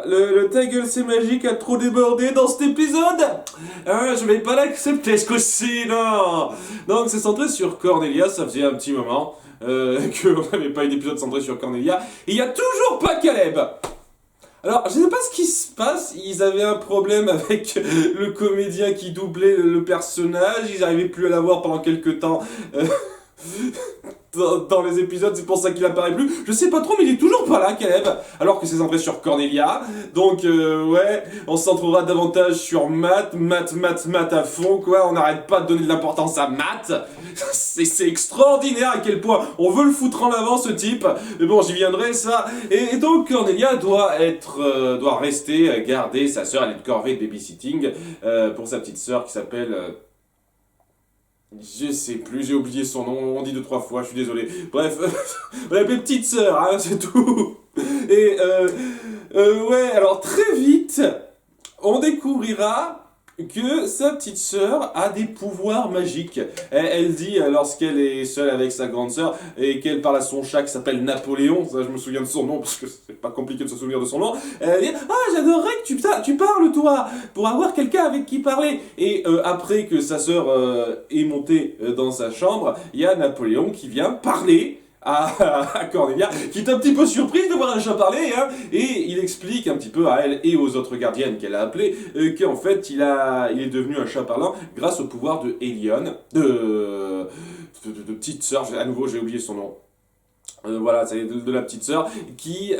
Le ta gueule c'est magique a trop débordé dans cet épisode. Je vais pas l'accepter ce coup-ci, non. Donc c'est centré sur Cornelia, ça faisait un petit moment qu'on n'avait pas eu d'épisode centré sur Cornelia. Et il y a toujours pas Caleb. Alors, je sais pas ce qui se passe, ils avaient un problème avec le comédien qui doublait le personnage, ils n'arrivaient plus à l'avoir pendant quelques temps. Dans les épisodes, c'est pour ça qu'il apparaît plus. Je sais pas trop, mais il est toujours pas là, Caleb. Alors que c'est centré sur Cornelia. Donc, ouais, on se centrera davantage sur Matt à fond, quoi. On n'arrête pas de donner de l'importance à Matt. C'est extraordinaire à quel point on veut le foutre en avant, ce type. Mais bon, j'y viendrai, ça. Et donc, Cornelia doit rester, garder sa sœur. Elle est de corvée de babysitting pour sa petite sœur qui s'appelle... je sais plus, j'ai oublié son nom, on dit 2-3 fois, je suis désolé. Bref, on l'appelle petite sœur, hein, c'est tout. Et ouais, alors très vite, on découvrira que sa petite sœur a des pouvoirs magiques. Elle dit, lorsqu'elle est seule avec sa grande sœur, et qu'elle parle à son chat qui s'appelle Napoléon, ça je me souviens de son nom, parce que c'est pas compliqué de se souvenir de son nom, elle dit, j'adorerais que tu parles toi, pour avoir quelqu'un avec qui parler. Et après que sa sœur est montée dans sa chambre, il y a Napoléon qui vient parler à Cornelia, qui est un petit peu surprise de voir un chat parler, hein, et il explique un petit peu à elle et aux autres gardiennes qu'elle a appelées qu'en fait il est devenu un chat parlant grâce au pouvoir de Elion, de petite sœur, à nouveau j'ai oublié son nom. Voilà, c'est de la petite sœur qui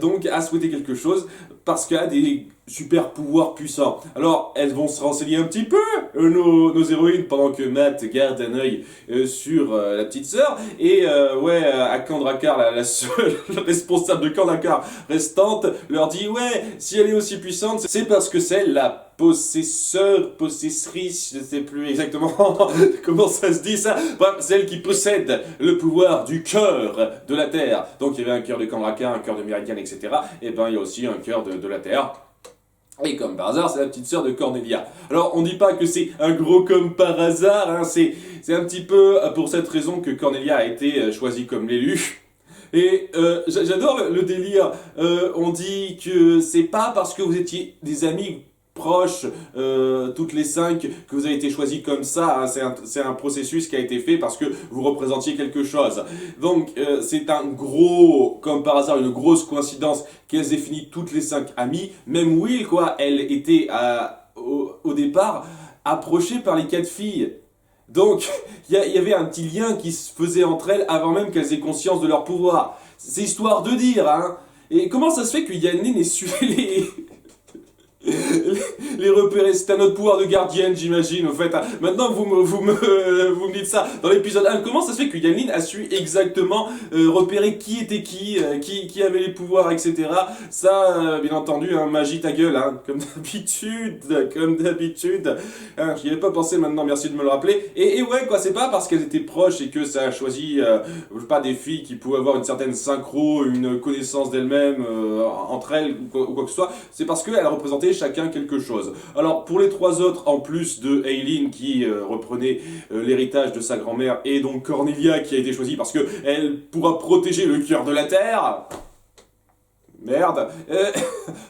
donc a souhaité quelque chose parce qu'elle a des super pouvoirs puissants. Alors, elles vont se renseigner un petit peu, nos héroïnes, pendant que Matt garde un œil sur la petite sœur. Et ouais, à Kandrakar, la seule responsable de Kandrakar restante, leur dit ouais, si elle est aussi puissante, c'est parce que c'est la possessrice, je sais plus exactement comment ça se dit ça, bref, celle qui possède le pouvoir du cœur de la Terre. Donc il y avait un cœur de Kandrakar, un cœur de Meridian, etc. Et ben il y a aussi un cœur de la Terre. Et comme par hasard, c'est la petite sœur de Cornelia. Alors, on dit pas que c'est un gros comme par hasard, hein, c'est un petit peu pour cette raison que Cornelia a été choisie comme l'élu. Et j'adore le délire. On dit que c'est pas parce que vous étiez des amis proches, toutes les 5, que vous avez été choisis comme ça, hein. C'est un processus qui a été fait parce que vous représentiez quelque chose. Donc c'est un gros, comme par hasard, une grosse coïncidence qu'elles aient fini toutes les 5 amies. Même Will, quoi, elle était au départ approchée par les 4 filles. Donc, il y avait un petit lien qui se faisait entre elles avant même qu'elles aient conscience de leur pouvoir. C'est histoire de dire, hein. Et comment ça se fait que Yannin ait su les repérer? C'est un autre pouvoir de gardienne, j'imagine, au fait. Maintenant, vous me dites ça. Dans l'épisode 1, comment ça se fait que Yannin a su exactement repérer qui était qui avait les pouvoirs, etc. Ça, bien entendu, hein, magie ta gueule, hein, comme d'habitude. Hein, j'y avais pas pensé maintenant, merci de me le rappeler. Et ouais, quoi, c'est pas parce qu'elles étaient proches et que ça a choisi, pas des filles qui pouvaient avoir une certaine synchro, une connaissance d'elles-mêmes entre elles, ou quoi que ce soit. C'est parce qu'elles représentaient chacun quelque chose. Alors pour les 3 autres, en plus de Aileen qui reprenait l'héritage de sa grand-mère, et donc Cornelia qui a été choisie parce que elle pourra protéger le cœur de la Terre. Merde.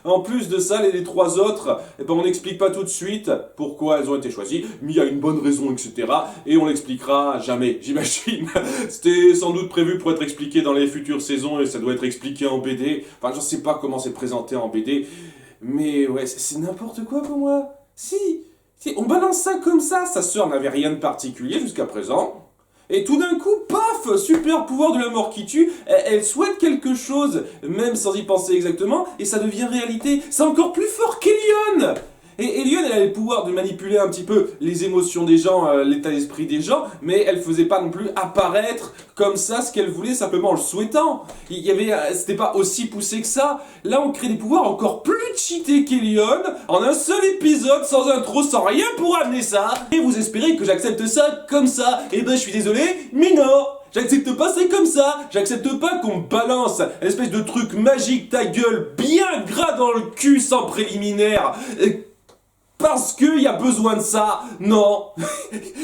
En plus de ça, les 3 autres, on n'explique pas tout de suite pourquoi elles ont été choisies, mais il y a une bonne raison, etc. Et on l'expliquera jamais, j'imagine. C'était sans doute prévu pour être expliqué dans les futures saisons, et ça doit être expliqué en BD. Enfin, je sais pas comment c'est présenté en BD. Mais ouais, c'est n'importe quoi pour moi. Si, on balance ça comme ça. Sa sœur n'avait rien de particulier jusqu'à présent. Et tout d'un coup, paf, super pouvoir de la mort qui tue. Elle souhaite quelque chose, même sans y penser exactement, et ça devient réalité. C'est encore plus fort qu'Elion. Et Elion, elle avait le pouvoir de manipuler un petit peu les émotions des gens, l'état d'esprit des gens, mais elle faisait pas non plus apparaître comme ça ce qu'elle voulait simplement en le souhaitant. C'était pas aussi poussé que ça. Là, on crée des pouvoirs encore plus cheatés qu'Elion, en un seul épisode, sans intro, sans rien pour amener ça. Et vous espérez que j'accepte ça comme ça? Eh ben, je suis désolé, mais non. J'accepte pas, c'est comme ça. J'accepte pas qu'on me balance une espèce de truc magique, ta gueule, bien gras dans le cul, sans préliminaire. parce qu'il y a besoin de ça. Non,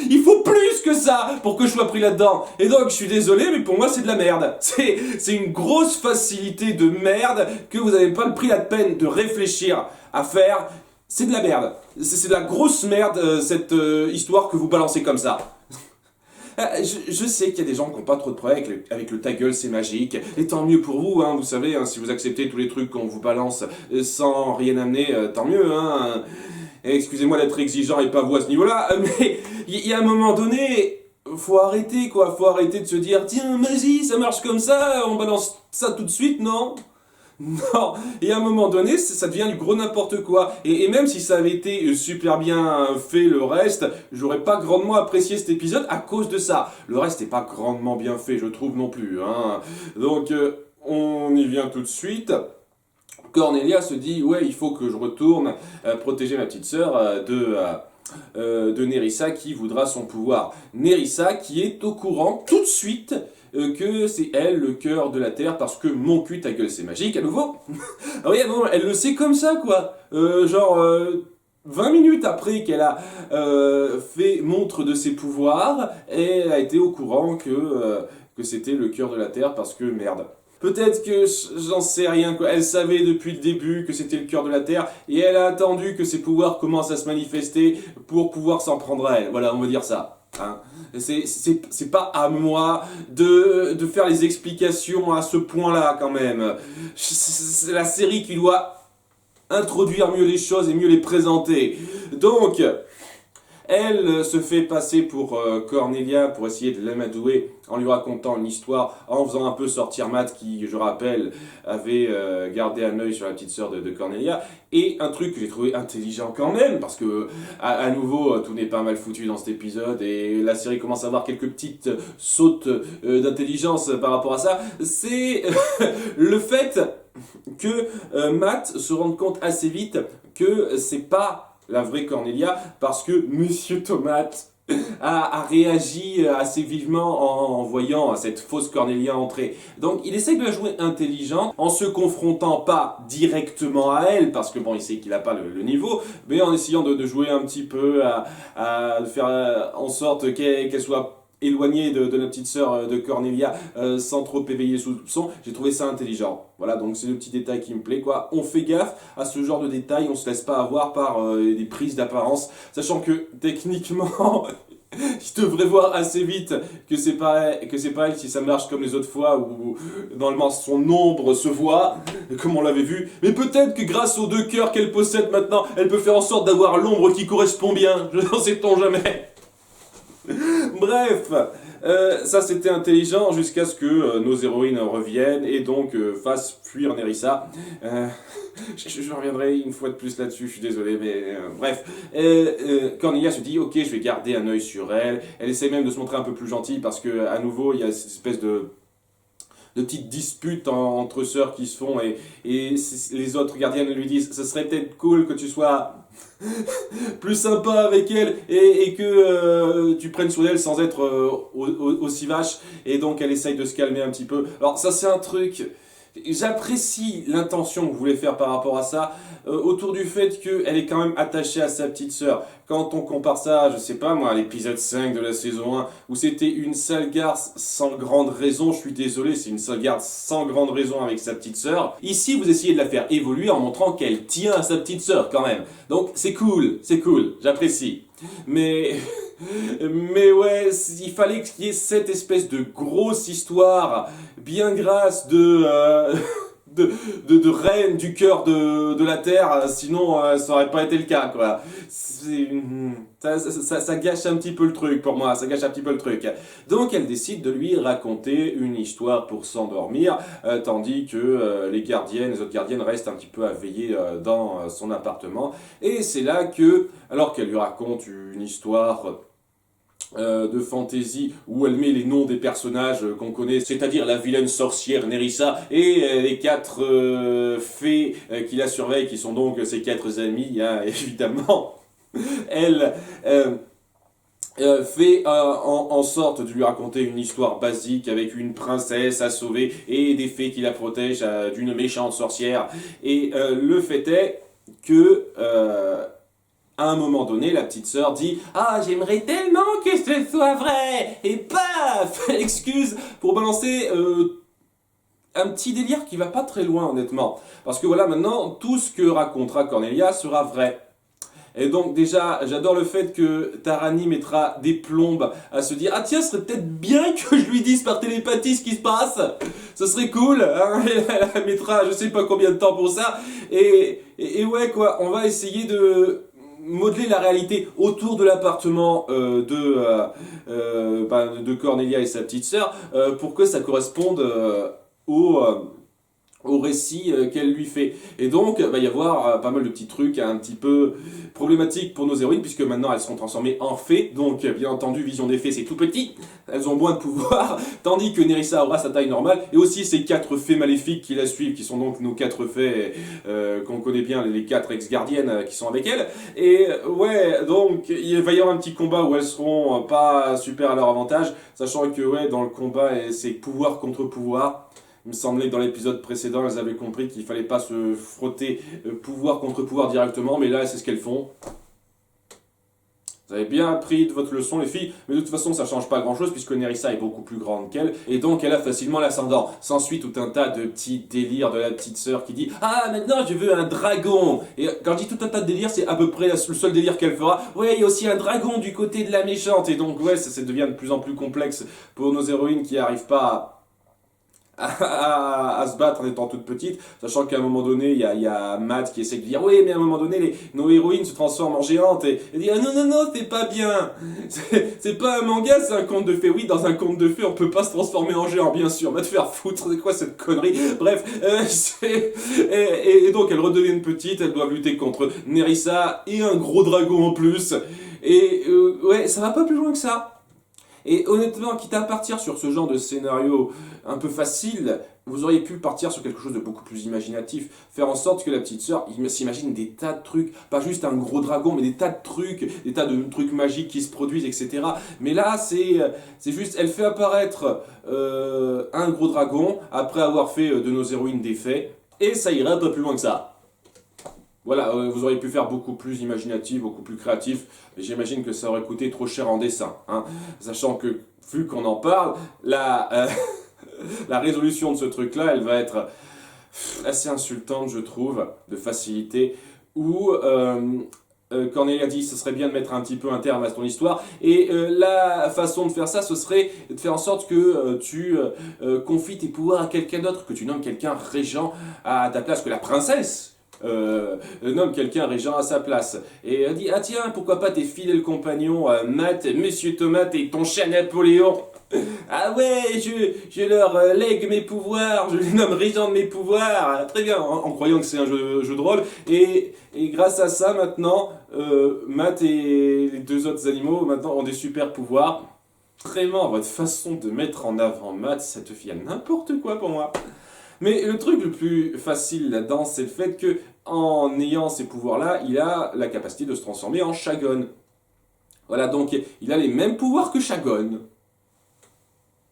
il faut plus que ça pour que je sois pris là-dedans. Et donc, je suis désolé, mais pour moi, c'est de la merde. C'est une grosse facilité de merde que vous n'avez pas pris la peine de réfléchir à faire. C'est de la merde. C'est de la grosse merde, cette histoire que vous balancez comme ça. Je sais qu'il y a des gens qui n'ont pas trop de problèmes avec le ta gueule, c'est magique. Et tant mieux pour vous, hein, vous savez, hein, si vous acceptez tous les trucs qu'on vous balance sans rien amener, tant mieux. Hein. Excusez-moi d'être exigeant et pas vous à ce niveau-là, mais il y a un moment donné, faut arrêter quoi, faut arrêter de se dire tiens, magie, ça marche comme ça, on balance ça tout de suite, non? Non, et à un moment donné, ça devient du gros n'importe quoi. Et même si ça avait été super bien fait le reste, j'aurais pas grandement apprécié cet épisode à cause de ça. Le reste n'est pas grandement bien fait, je trouve non plus. Hein. Donc, on y vient tout de suite. Cornelia se dit, ouais, il faut que je retourne protéger ma petite sœur de Nerissa qui voudra son pouvoir. Nerissa qui est au courant tout de suite que c'est elle le cœur de la Terre parce que mon cul ta gueule c'est magique à nouveau. Ah oui, non, elle le sait comme ça quoi. 20 minutes après qu'elle a fait montre de ses pouvoirs, elle a été au courant que c'était le cœur de la Terre parce que merde. Peut-être que j'en sais rien quoi. Elle savait depuis le début que c'était le cœur de la Terre et elle a attendu que ses pouvoirs commencent à se manifester pour pouvoir s'en prendre à elle. Voilà, on va dire ça. Hein. C'est pas à moi de faire les explications à ce point-là quand même. C'est la série qui doit introduire mieux les choses et mieux les présenter. Donc, elle se fait passer pour Cornelia pour essayer de l'amadouer en lui racontant une histoire, en faisant un peu sortir Matt qui, je rappelle, avait gardé un œil sur la petite sœur de Cornelia. Et un truc que j'ai trouvé intelligent quand même, parce que à nouveau, tout n'est pas mal foutu dans cet épisode et la série commence à avoir quelques petites sautes d'intelligence par rapport à ça, c'est le fait que Matt se rende compte assez vite que c'est pas la vraie Cornelia, parce que Monsieur Tomate a réagi assez vivement en voyant cette fausse Cornelia entrer. Donc il essaye de la jouer intelligente, en se confrontant pas directement à elle, parce que bon, il sait qu'il n'a pas le niveau, mais en essayant de jouer un petit peu, à faire en sorte qu'elle soit éloignée de la petite sœur de Cornelia sans trop éveiller sous soupçon. J'ai trouvé ça intelligent. Voilà, donc c'est le petit détail qui me plaît, quoi. On fait gaffe à ce genre de détails, on se laisse pas avoir par des prises d'apparence, sachant que techniquement, je devrais voir assez vite que c'est pas elle si ça marche comme les autres fois où normalement son ombre se voit, comme on l'avait vu. Mais peut-être que grâce aux 2 cœurs qu'elle possède maintenant, elle peut faire en sorte d'avoir l'ombre qui correspond bien. Je n'en sait-on jamais. Bref, ça c'était intelligent jusqu'à ce que nos héroïnes reviennent et donc fassent fuir Nerissa. Je reviendrai une fois de plus là-dessus, je suis désolé, mais bref. Cornelia se dit, ok, je vais garder un œil sur elle. Elle essaie même de se montrer un peu plus gentille parce que à nouveau, il y a cette espèce de petites disputes entre sœurs qui se font et les autres gardiennes lui disent, ce serait peut-être cool que tu sois plus sympa avec elle et que tu prennes soin d'elle sans être aussi vache, et donc elle essaye de se calmer un petit peu. Alors ça c'est un truc, j'apprécie l'intention que vous voulez faire par rapport à ça, autour du fait qu'elle est quand même attachée à sa petite sœur. Quand on compare ça, je sais pas moi, à l'épisode 5 de la saison 1, où c'était une sale garce sans grande raison, je suis désolé, c'est une sale garce sans grande raison avec sa petite sœur. Ici, vous essayez de la faire évoluer en montrant qu'elle tient à sa petite sœur quand même. Donc c'est cool, j'apprécie. Mais ouais, il fallait qu'il y ait cette espèce de grosse histoire bien grasse de reine du cœur de la Terre, sinon ça aurait pas été le cas, quoi. Ça gâche un petit peu le truc pour moi, ça gâche un petit peu le truc. Donc elle décide de lui raconter une histoire pour s'endormir, tandis que les autres gardiennes restent un petit peu à veiller dans son appartement. Et c'est là que, alors qu'elle lui raconte une histoire de fantasy où elle met les noms des personnages qu'on connaît, c'est-à-dire la vilaine sorcière Nerissa et les 4 fées qui la surveillent, qui sont donc ses 4 amies, hein, évidemment. Elle fait en sorte de lui raconter une histoire basique avec une princesse à sauver et des fées qui la protègent d'une méchante sorcière. Et le fait est que À un moment donné, la petite sœur dit « Ah, j'aimerais tellement que ce soit vrai !» Et paf, excuse pour balancer un petit délire qui va pas très loin, honnêtement. Parce que voilà, maintenant, tout ce que racontera Cornelia sera vrai. Et donc déjà, j'adore le fait que Tarani mettra des plombes à se dire « Ah tiens, ce serait peut-être bien que je lui dise par télépathie ce qui se passe. Ce serait cool. Hein » Elle mettra je sais pas combien de temps pour ça. Et ouais, quoi, on va essayer de modeler la réalité autour de l'appartement de Cornelia et sa petite sœur pour que ça corresponde au récit qu'elle lui fait. Et donc, il va y avoir pas mal de petits trucs un petit peu problématiques pour nos héroïnes, puisque maintenant elles seront transformées en fées. Donc, bien entendu, vision des fées, c'est tout petit. Elles ont moins de pouvoir, tandis que Nerissa aura sa taille normale, et aussi ces 4 fées maléfiques qui la suivent, qui sont donc nos 4 fées qu'on connaît bien, les 4 ex-gardiennes qui sont avec elle. Et ouais, donc, il va y avoir un petit combat où elles seront pas super à leur avantage, sachant que ouais, dans le combat, c'est pouvoir contre pouvoir. Il me semblait que dans l'épisode précédent, elles avaient compris qu'il fallait pas se frotter pouvoir contre pouvoir directement, mais là, c'est ce qu'elles font. Vous avez bien appris de votre leçon, les filles, mais de toute façon, ça change pas grand-chose, puisque Nerissa est beaucoup plus grande qu'elle, et donc elle a facilement l'ascendant. S'ensuit tout un tas de petits délires de la petite sœur qui dit « Ah, maintenant, je veux un dragon !» Et quand je dis tout un tas de délires, c'est à peu près le seul délire qu'elle fera. Ouais, il y a aussi un dragon du côté de la méchante, et donc, ouais, ça devient de plus en plus complexe pour nos héroïnes qui n'arrivent pas à se battre en étant toute petite, sachant qu'à un moment donné, il y a Matt qui essaie de dire « Oui, mais à un moment donné, nos héroïnes se transforment en géantes. » Et elle dit « Ah non, non, non, c'est pas bien. C'est pas un manga, c'est un conte de fées. Oui, dans un conte de fées, on peut pas se transformer en géant, bien sûr. Va te faire foutre, c'est quoi cette connerie ?» Bref, et donc elles redeviennent petites, elles doivent lutter contre Nerissa et un gros dragon en plus. Et ouais, ça va pas plus loin que ça. Et honnêtement, quitte à partir sur ce genre de scénario un peu facile, vous auriez pu partir sur quelque chose de beaucoup plus imaginatif. Faire en sorte que la petite sœur s'imagine des tas de trucs, pas juste un gros dragon, mais des tas de trucs magiques qui se produisent, etc. Mais là, c'est juste, elle fait apparaître un gros dragon, après avoir fait de nos héroïnes des fées, et ça irait un peu plus loin que ça. Voilà, vous auriez pu faire beaucoup plus imaginatif, beaucoup plus créatif, mais j'imagine que ça aurait coûté trop cher en dessin, hein. Sachant que, vu qu'on en parle, la résolution de ce truc-là, elle va être assez insultante, je trouve, de facilité, où Cornelia dit ce serait bien de mettre un petit peu un terme à ton histoire, et la façon de faire ça, ce serait de faire en sorte que tu confies tes pouvoirs à quelqu'un d'autre, que tu nommes quelqu'un régent à ta place, que la princesse nomme quelqu'un régent à sa place. Et elle dit, ah tiens, pourquoi pas tes fidèles compagnons, Matt, Monsieur Tomate et ton chat Napoléon. Ah ouais, je leur lègue mes pouvoirs, je les nomme régent de mes pouvoirs. Très bien, en croyant que c'est un jeu de rôle. Et grâce à ça, maintenant, Matt et les 2 autres animaux maintenant ont des super pouvoirs. Vraiment, votre façon de mettre en avant Matt, ça te fait n'importe quoi pour moi. Mais le truc le plus facile là-dedans, c'est le fait que en ayant ces pouvoirs-là, il a la capacité de se transformer en Shagon. Voilà, donc il a les mêmes pouvoirs que Shagon.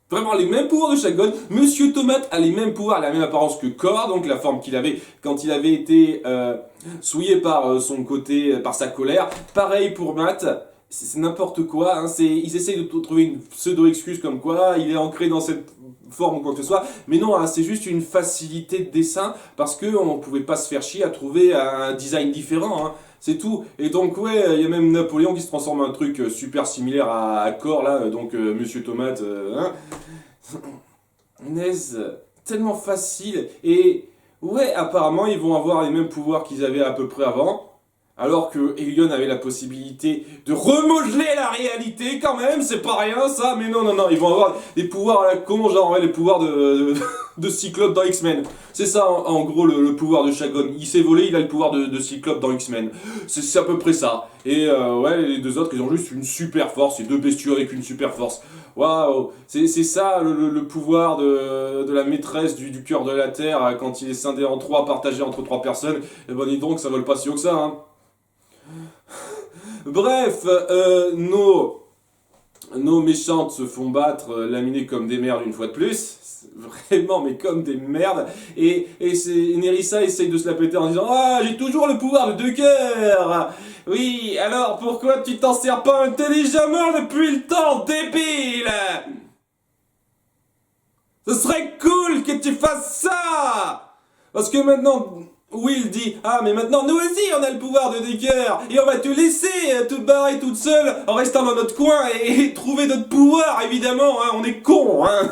Vraiment les mêmes pouvoirs de Shagon. Monsieur Tomate a les mêmes pouvoirs, la même apparence que Kor, donc la forme qu'il avait quand il avait été souillé par son côté, par sa colère. Pareil pour Matt. C'est n'importe quoi, hein. Ils essayent de trouver une pseudo-excuse comme quoi il est ancré dans cette forme ou quoi que ce soit, mais non, hein, c'est juste une facilité de dessin parce qu'on ne pouvait pas se faire chier à trouver un design différent, hein. C'est tout. Et donc ouais, il y a même Napoléon qui se transforme en un truc super similaire à Kor, là, donc Monsieur Tomate, hein. Naise, tellement facile. Et ouais, apparemment ils vont avoir les mêmes pouvoirs qu'ils avaient à peu près avant. Alors que Elion avait la possibilité de remodeler la réalité quand même, c'est pas rien ça, mais non, non, non, ils vont avoir des pouvoirs à la con, genre ouais, les pouvoirs de Cyclope dans X-Men. C'est ça en gros le pouvoir de Shagon. Il s'est volé, il a le pouvoir de Cyclope dans X-Men. C'est à peu près ça. Et ouais, les 2 autres, ils ont juste une super force, ces 2 bestiaux avec une super force. Waouh, c'est ça le pouvoir de la maîtresse du cœur de la Terre quand il est scindé en 3, partagé entre 3 personnes. Et ben dis donc, ça vole pas si haut que ça, hein. Bref, nos nos méchantes se font battre, laminées comme des merdes une fois de plus. Vraiment, mais comme des merdes. Et Nerissa essaye de se la péter en disant ah, j'ai toujours le pouvoir de deux cœurs. Oui, alors pourquoi tu t'en sers pas intelligemment depuis le temps, débile? Ce serait cool que tu fasses ça. Parce que maintenant, Will dit ah, mais maintenant nous aussi on a le pouvoir de deux cœurs. Et on va te laisser te barrer toute seule en restant dans notre coin et trouver notre pouvoir, évidemment. Hein, on est cons, hein.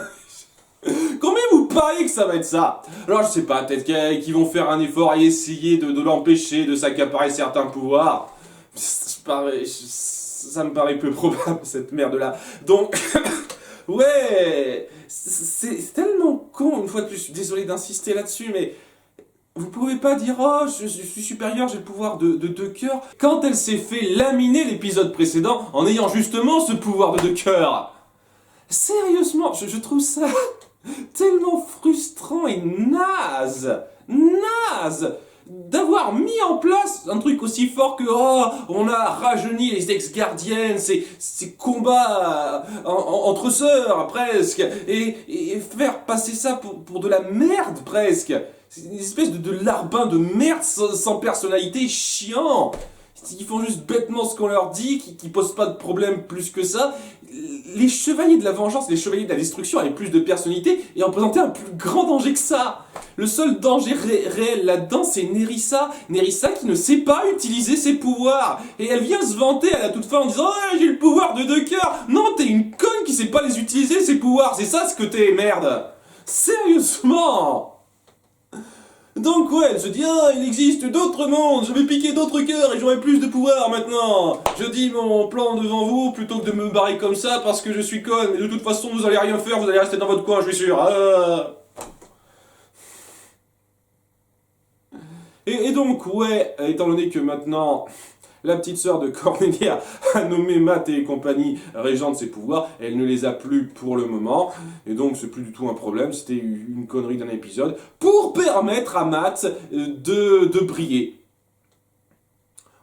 Combien vous pariez que ça va être ça? Alors je sais pas, peut-être qu'ils vont faire un effort et essayer de l'empêcher de s'accaparer certains pouvoirs. Ça me paraît peu probable, cette merde-là. Donc, ouais, c'est tellement con, une fois de plus, je suis désolé d'insister là-dessus, mais vous pouvez pas dire oh, je suis supérieur, j'ai le pouvoir de deux cœurs, quand elle s'est fait laminer l'épisode précédent en ayant justement ce pouvoir de deux cœurs. Sérieusement, je trouve ça tellement frustrant et naze d'avoir mis en place un truc aussi fort que oh, on a rajeuni les ex-gardiennes, ces combats entre sœurs presque, et faire passer ça pour de la merde presque. C'est une espèce de larbin de merde sans personnalité chiant. Ils font juste bêtement ce qu'on leur dit, qui posent pas de problème plus que ça. Les chevaliers de la vengeance, les chevaliers de la destruction avaient plus de personnalité et représentaient un plus grand danger que ça. Le seul danger réel là-dedans, c'est Nerissa. Nerissa qui ne sait pas utiliser ses pouvoirs. Et elle vient se vanter à la toute fin en disant oh, j'ai le pouvoir de deux cœurs. Non, t'es une conne qui sait pas les utiliser, ses pouvoirs. C'est ça ce que t'es, merde. Sérieusement. Donc ouais, elle se dit ah, il existe d'autres mondes, je vais piquer d'autres cœurs et j'aurai plus de pouvoir maintenant. Je dis mon plan devant vous plutôt que de me barrer comme ça parce que je suis conne, mais de toute façon vous allez rien faire, vous allez rester dans votre coin, je suis sûr. Et donc ouais, étant donné que maintenant la petite sœur de Cornelia a nommé Matt et compagnie régent de ses pouvoirs, elle ne les a plus pour le moment, et donc c'est plus du tout un problème, c'était une connerie d'un épisode, pour permettre à Matt de briller.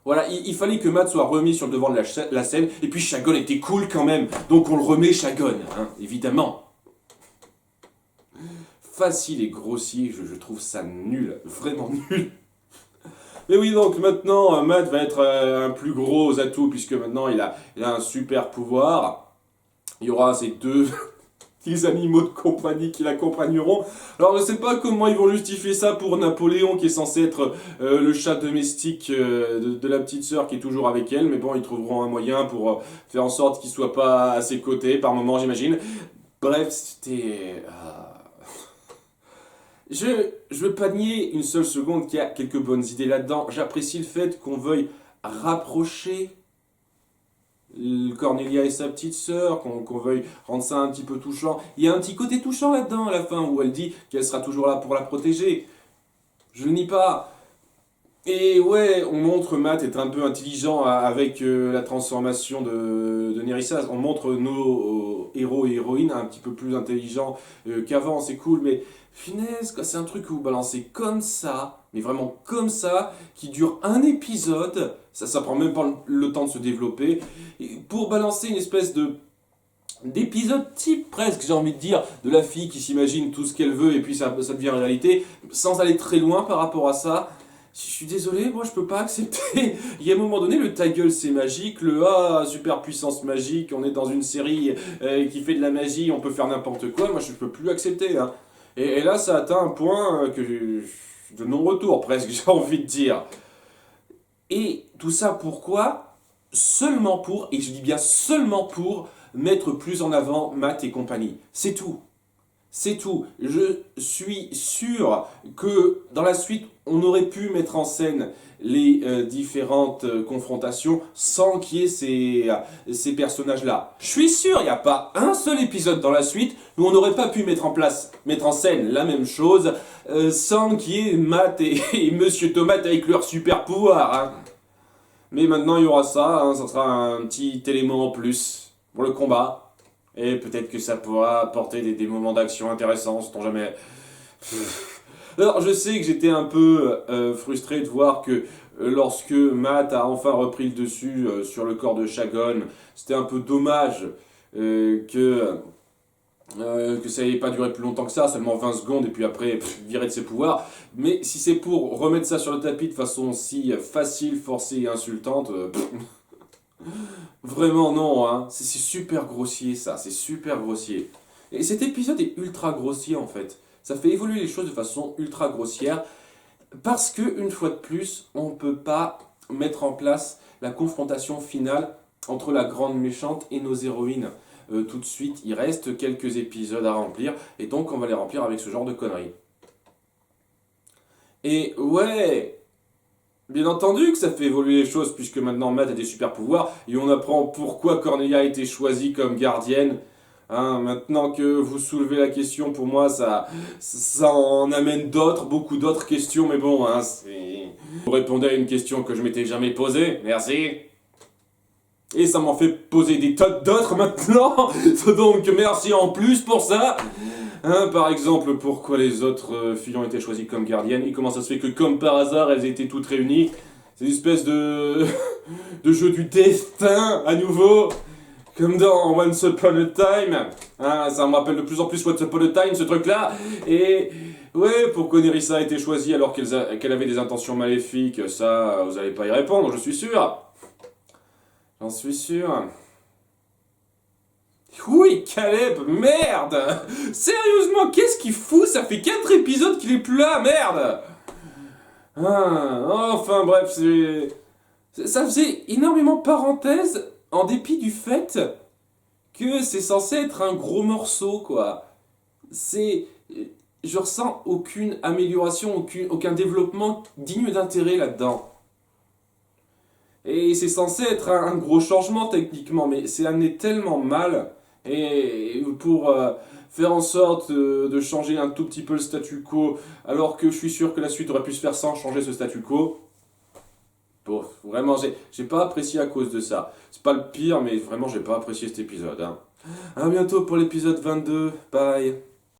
Voilà, il fallait que Matt soit remis sur le devant de la scène, et puis Shagon était cool quand même, donc on le remet Shagon, hein, évidemment. Facile et grossier, je trouve ça nul, vraiment nul. Mais oui, donc maintenant, Matt va être un plus gros atout, puisque maintenant il a un super pouvoir. Il y aura ces deux petits animaux de compagnie qui l'accompagneront. Alors je sais pas comment ils vont justifier ça pour Napoléon, qui est censé être le chat domestique de la petite sœur qui est toujours avec elle. Mais bon, ils trouveront un moyen pour faire en sorte qu'il soit pas à ses côtés, par moment j'imagine. Bref, c'était... Je veux pas nier une seule seconde qu'il y a quelques bonnes idées là-dedans. J'apprécie le fait qu'on veuille rapprocher Cornelia et sa petite sœur, qu'on veuille rendre ça un petit peu touchant. Il y a un petit côté touchant là-dedans à la fin où elle dit qu'elle sera toujours là pour la protéger. Je le nie pas. Et ouais, on montre Matt être un peu intelligent avec la transformation de Nerissa. On montre nos héros et héroïnes un petit peu plus intelligents qu'avant, c'est cool, mais finesse, quoi, c'est un truc que vous balancez comme ça, mais vraiment comme ça, qui dure un épisode, ça prend même pas le temps de se développer, et pour balancer une espèce d'épisode type presque, j'ai envie de dire, de la fille qui s'imagine tout ce qu'elle veut et puis ça devient réalité, sans aller très loin par rapport à ça. Je suis désolé, moi je peux pas accepter. Il y a un moment donné, le ta gueule c'est magique, le ah, super puissance magique, on est dans une série qui fait de la magie, on peut faire n'importe quoi, moi je peux plus accepter. Hein. Et là ça atteint un point de non-retour presque, j'ai envie de dire. Et tout ça pourquoi? Seulement pour, et je dis bien seulement pour, mettre plus en avant Matt et compagnie. C'est tout. C'est tout. Je suis sûr que dans la suite, on aurait pu mettre en scène les différentes confrontations sans qu'il y ait ces personnages-là. Je suis sûr, il n'y a pas un seul épisode dans la suite où on n'aurait pas pu mettre en scène la même chose sans qu'il y ait Matt et Monsieur Tomate avec leur super pouvoir. Hein. Mais maintenant, il y aura ça, hein, ça sera un petit élément en plus pour le combat. Et peut-être que ça pourra apporter des moments d'action intéressants, sait-on jamais. Alors, je sais que j'étais un peu frustré de voir que lorsque Matt a enfin repris le dessus sur le corps de Shagon, c'était un peu dommage que ça n'ait pas duré plus longtemps que ça, seulement 20 secondes, et puis après, virer de ses pouvoirs. Mais si c'est pour remettre ça sur le tapis de façon si facile, forcée et insultante, vraiment non, hein. C'est super grossier ça, c'est super grossier. Et cet épisode est ultra grossier en fait. Ça fait évoluer les choses de façon ultra grossière, parce que, une fois de plus, on ne peut pas mettre en place la confrontation finale entre la grande méchante et nos héroïnes. Tout de suite, il reste quelques épisodes à remplir, et donc on va les remplir avec ce genre de conneries. Et ouais, bien entendu que ça fait évoluer les choses, puisque maintenant Matt a des super pouvoirs, et on apprend pourquoi Cornelia a été choisie comme gardienne. Hein, maintenant que vous soulevez la question, pour moi, ça en amène d'autres, beaucoup d'autres questions, mais bon, hein, vous répondez à une question que je m'étais jamais posée, merci. Et ça m'en fait poser des tas d'autres maintenant, donc merci en plus pour ça. Hein, par exemple, pourquoi les autres filles ont été choisies comme gardiennes, et comment ça se fait que, comme par hasard, elles étaient toutes réunies. C'est une espèce de jeu du destin, à nouveau. Comme dans Once Upon a Time, hein, ça me rappelle de plus en plus Once Upon a Time, ce truc-là. Et ouais, pourquoi Nerissa a été choisie alors qu'elle avait des intentions maléfiques, ça, vous allez pas y répondre, je suis sûr. J'en suis sûr. Oui, Caleb, merde! Sérieusement, qu'est-ce qu'il fout? Ça fait 4 épisodes qu'il est plus là, merde! Enfin bref, ça faisait énormément parenthèse, en dépit du fait que c'est censé être un gros morceau, quoi. Je ressens aucune amélioration, aucun développement digne d'intérêt là-dedans. Et c'est censé être un gros changement techniquement, mais c'est amené tellement mal. Et pour faire en sorte de changer un tout petit peu le statu quo, alors que je suis sûr que la suite aurait pu se faire sans changer ce statu quo. Bon, vraiment, j'ai pas apprécié à cause de ça. C'est pas le pire, mais vraiment, j'ai pas apprécié cet épisode. Hein. À bientôt pour l'épisode 22. Bye.